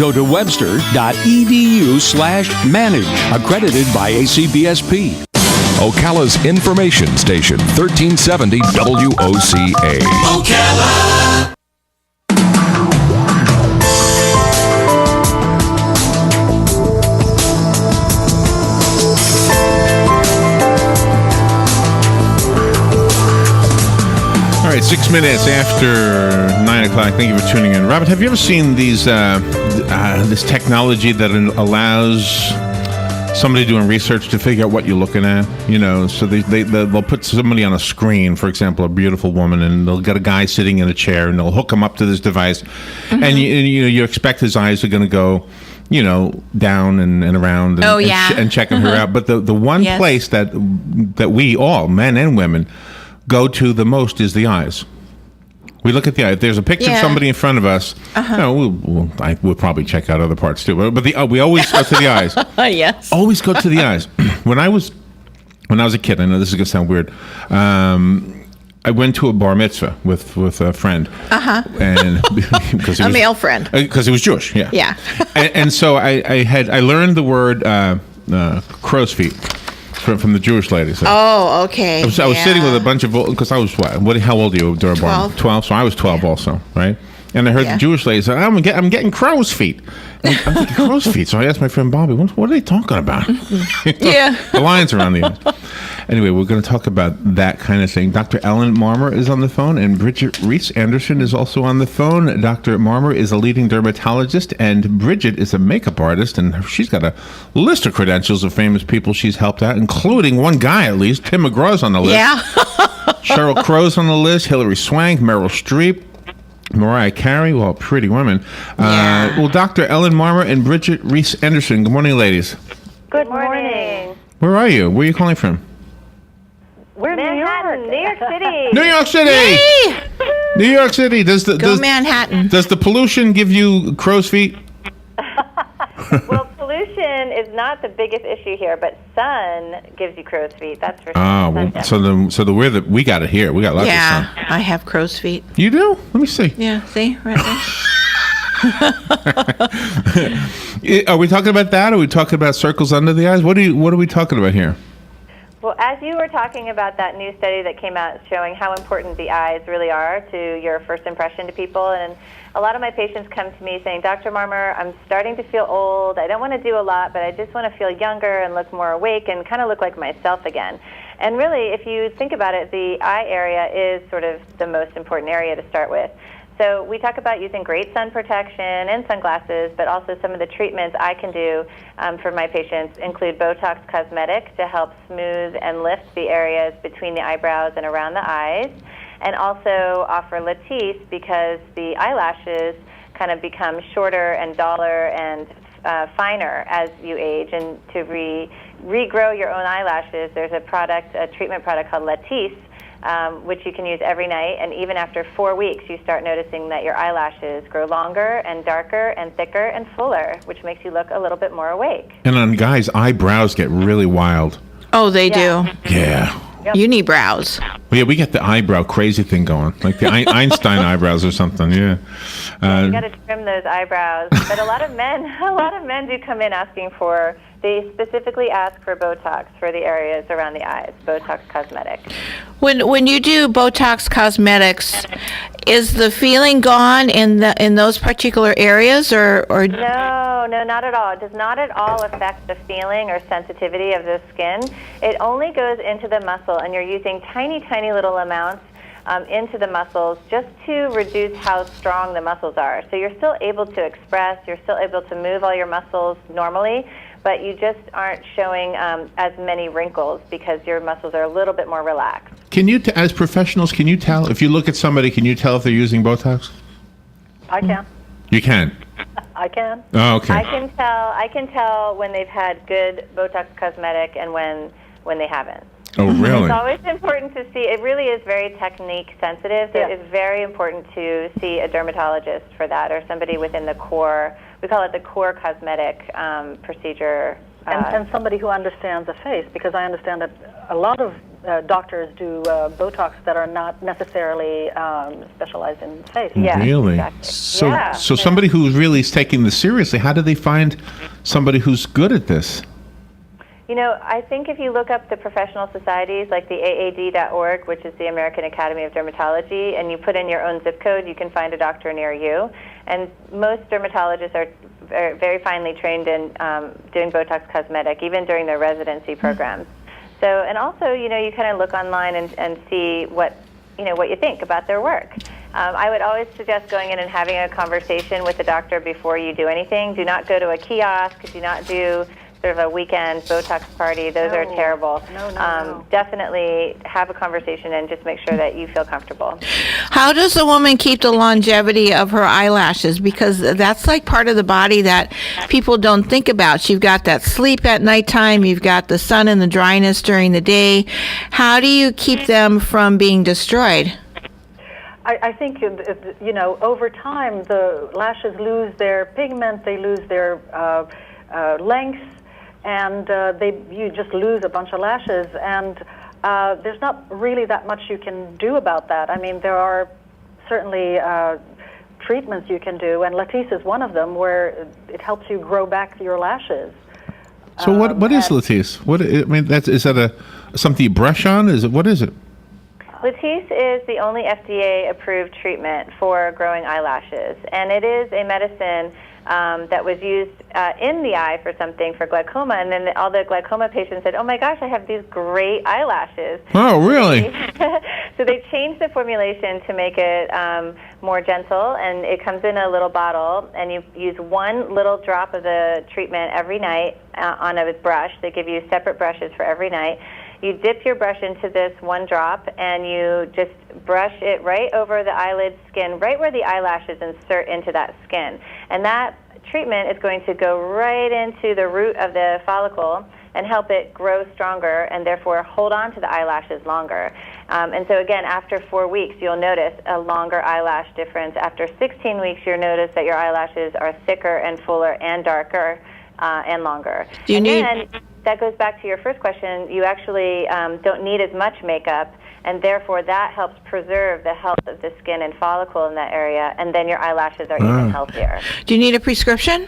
Go to webster.edu/manage. Accredited by ACBSP. Ocala's information station, 1370 WOCA. Ocala. All right, 6 minutes after 9 o'clock. Thank you for tuning in. Robert, have you ever seen these this technology that allows somebody doing research to figure out what you're looking at? You know, so they'll put somebody on a screen, for example, a beautiful woman, and they'll get a guy sitting in a chair, and they'll hook him up to this device, and you expect his eyes are going to go, you know, down and around and checking her out. But the one place that we all, men and women, go to the most is the eyes. We look at the eye. If there's a picture of somebody in front of us, you know, we'll probably check out other parts too. But we always go to the eyes. Yes. Always go to the eyes. When I was a kid, I know this is going to sound weird. I went to a bar mitzvah with a friend. And because a male friend. Because he was Jewish. Yeah. Yeah. and so I learned the word crow's feet. From the Jewish lady. So. Oh, okay. I was sitting with a bunch of, because I was, how old are you during 12, so I was 12 also, right? And I heard the Jewish lady say, I'm getting crow's feet. I'm thinking, crow's feet? So I asked my friend Bobby, what are they talking about? The lines around the eyes. Anyway, we're going to talk about that kind of thing. Dr. Ellen Marmur is on the phone, and Brigitte Reiss-Anderson is also on the phone. Dr. Marmur is a leading dermatologist, and Brigitte is a makeup artist, and she's got a list of credentials of famous people she's helped out, including one guy at least. Tim McGraw's on the list. Yeah. Sheryl Crow's on the list. Hilary Swank, Meryl Streep, Mariah Carey, well, pretty women. Well, Dr. Ellen Marmur and Brigitte Reiss-Anderson. Good morning, ladies. Good morning. Where are you? Where are you calling from? We're Manhattan, New York City. New York City! New York City. Does Manhattan. Does the pollution give you crow's feet? Well, pollution is not the biggest issue here, but sun gives you crow's feet. That's for sure. Oh, well, we got it here. We got lots of sun. Yeah, I have crow's feet. You do? Let me see. Yeah, see? Right there. Are we talking about that? Or are we talking about circles under the eyes? What are we talking about here? Well, as you were talking about that new study that came out showing how important the eyes really are to your first impression to people, and a lot of my patients come to me saying, Dr. Marmur, I'm starting to feel old. I don't want to do a lot, but I just want to feel younger and look more awake and kind of look like myself again. And really, if you think about it, the eye area is sort of the most important area to start with. So we talk about using great sun protection and sunglasses, but also some of the treatments I can do for my patients include Botox Cosmetic to help smooth and lift the areas between the eyebrows and around the eyes, and also offer Latisse because the eyelashes kind of become shorter and duller and finer as you age. And to regrow your own eyelashes, there's a treatment product called Latisse, which you can use every night, and even after 4 weeks, you start noticing that your eyelashes grow longer and darker and thicker and fuller, which makes you look a little bit more awake. And on guys, eyebrows get really wild. Oh, they do. Yeah. Yep. Unibrows. Well, yeah, we get the eyebrow crazy thing going, like the Einstein eyebrows or something. Yeah. You got to trim those eyebrows. But a lot of men do come in asking for. They specifically ask for Botox for the areas around the eyes, Botox Cosmetic. When you do Botox Cosmetics, is the feeling gone in those particular areas, or? No, not at all. It does not at all affect the feeling or sensitivity of the skin. It only goes into the muscle, and you're using tiny, tiny little amounts into the muscles just to reduce how strong the muscles are. So you're still able to express, you're still able to move all your muscles normally, but you just aren't showing as many wrinkles because your muscles are a little bit more relaxed. Can you, as professionals, can you tell, if you look at somebody, can you tell if they're using Botox? I can. You can? I can. Oh, okay. I can tell when they've had good Botox Cosmetic and when they haven't. Oh, really? It's always important to see. It really is very technique sensitive. So it's very important to see a dermatologist for that, or somebody within the core. We call it the core cosmetic procedure. And somebody who understands the face, because I understand that a lot of doctors do Botox that are not necessarily specialized in face. Yeah, Really? exactly. So, Yeah. so somebody who really is taking this seriously, how do they find somebody who's good at this? You know, I think if you look up the professional societies like the AAD.org, which is the American Academy of Dermatology, and you put in your own zip code, you can find a doctor near you. And most dermatologists are very finely trained in doing Botox cosmetic, even during their residency programs. So, and also, you know, you kind of look online and see what you think about their work. I would always suggest going in and having a conversation with the doctor before you do anything. Do not go to a kiosk. Do not do sort of a weekend Botox party. Those are terrible. No. Definitely have a conversation and just make sure that you feel comfortable. How does a woman keep the longevity of her eyelashes? Because that's like part of the body that people don't think about. You've got that sleep at nighttime. You've got the sun and the dryness during the day. How do you keep them from being destroyed? I think, you know, over time, the lashes lose their pigment, they lose their length, and you just lose a bunch of lashes. And there's not really that much you can do about that. I mean, there are certainly treatments you can do, and Latisse is one of them, where it helps you grow back your lashes. So what is Latisse? Is that something you brush on? What is it? Latisse is the only FDA-approved treatment for growing eyelashes, and it is a medicine that was used in the eye for glaucoma, and then all the glaucoma patients said, "Oh my gosh, I have these great eyelashes." Oh, really? So they changed the formulation to make it more gentle, and it comes in a little bottle, and you use one little drop of the treatment every night on a brush. They give you separate brushes for every night. You dip your brush into this one drop, and you just brush it right over the eyelid skin, right where the eyelashes insert into that skin. And that treatment is going to go right into the root of the follicle and help it grow stronger and therefore hold on to the eyelashes longer. And so again, after 4 weeks, you'll notice a longer eyelash difference. After 16 weeks, you'll notice that your eyelashes are thicker and fuller and darker and longer. Then that goes back to your first question. You actually don't need as much makeup, and therefore that helps preserve the health of the skin and follicle in that area, and then your eyelashes are even healthier. Do you need a prescription?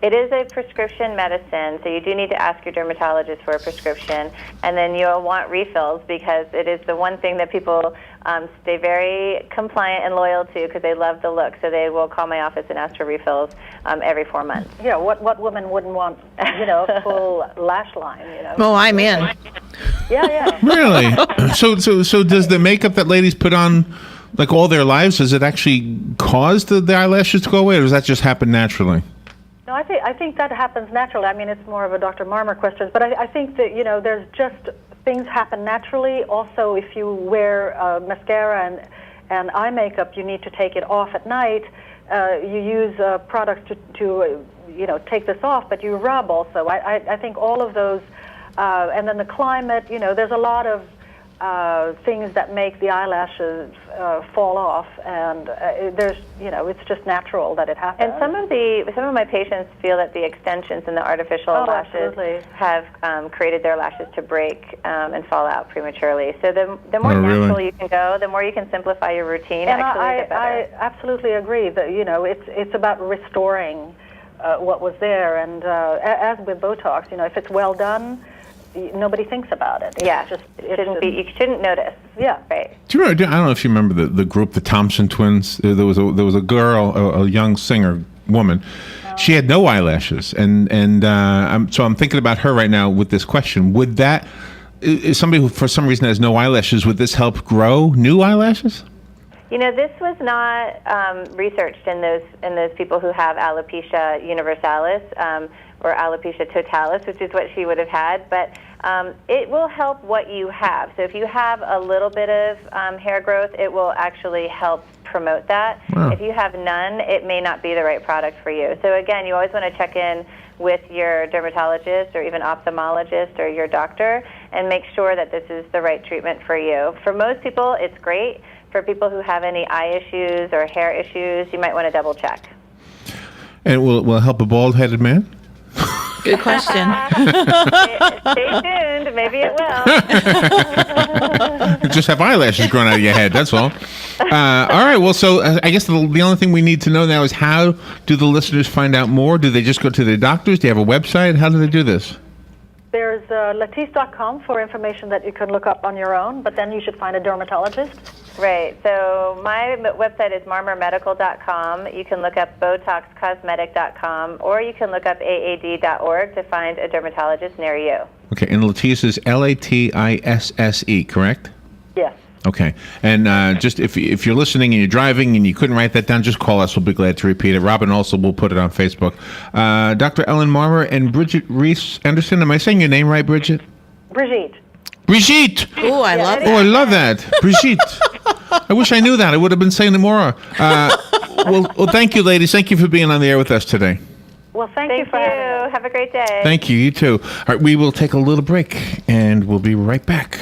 It is a prescription medicine, so you do need to ask your dermatologist for a prescription, and then you'll want refills because it is the one thing that people stay very compliant and loyal to because they love the look. So they will call my office and ask for refills every 4 months. Yeah, what woman wouldn't want, you know, a full lash line, you know? Oh, I'm in. Yeah. Really? So does the makeup that ladies put on, like all their lives, does it actually cause the eyelashes to go away, or does that just happen naturally? No, I think that happens naturally. I mean, it's more of a Dr. Marmur question, but I think that, you know, there's just things happen naturally. Also, if you wear mascara and eye makeup, you need to take it off at night. You use products to you know, take this off, but you rub also. I think all of those, and then the climate, you know, there's a lot of things that make the eyelashes fall off, and there's, you know, it's just natural that it happens. And some of my patients feel that the extensions and the artificial lashes absolutely. have created their lashes to break and fall out prematurely. So the more natural you can go, the more you can simplify your routine. And actually, the better. I absolutely agree that, you know, it's about restoring what was there, and as with Botox, you know, if it's well done, nobody thinks about it. Yeah, you shouldn't notice. Yeah, right. Do you remember? I don't know if you remember the group, the Thompson Twins. There was a girl, a young singer woman. She had no eyelashes, and so I'm thinking about her right now with this question. Would that, is somebody who for some reason has no eyelashes, would this help grow new eyelashes? You know, this was not researched in those people who have alopecia universalis or alopecia totalis, which is what she would have had, but it will help what you have. So if you have a little bit of hair growth, it will actually help promote that. Wow. If you have none, it may not be the right product for you. So again, you always want to check in with your dermatologist or even ophthalmologist or your doctor and make sure that this is the right treatment for you. For most people, it's great. For people who have any eye issues or hair issues, you might want to double check. And will it help a bald-headed man? Good question. Stay tuned. Maybe it will. Just have eyelashes growing out of your head. That's all. All right. Well, so I guess the only thing we need to know now is how do the listeners find out more? Do they just go to their doctors? Do you have a website? How do they do this? There's latisse.com for information that you can look up on your own, but then you should find a dermatologist. Right. So my website is marmurmedical.com. You can look up botoxcosmetic.com, or you can look up aad.org to find a dermatologist near you. Okay. And Latisse is Latisse, correct? Yes. Okay. And just if you're listening and you're driving and you couldn't write that down, just call us. We'll be glad to repeat it. Robin also will put it on Facebook. Dr. Ellen Marmur and Brigitte Reiss-Anderson. Am I saying your name right, Brigitte? Brigitte. Brigitte! Oh, I love Oh, I love that. Brigitte. I wish I knew that. I would have been saying it more. Well, thank you, ladies. Thank you for being on the air with us today. Well, thank you for having us. Have a great day. Thank you. You too. All right, we will take a little break, and we'll be right back.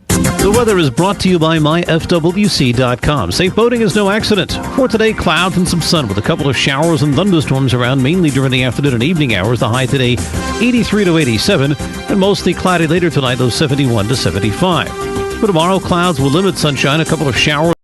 The weather is brought to you by myfwc.com. Safe boating is no accident. For today, clouds and some sun with a couple of showers and thunderstorms around mainly during the afternoon and evening hours. The high today, 83 to 87, and mostly cloudy later tonight, those 71 to 75. For tomorrow, clouds will limit sunshine, a couple of showers.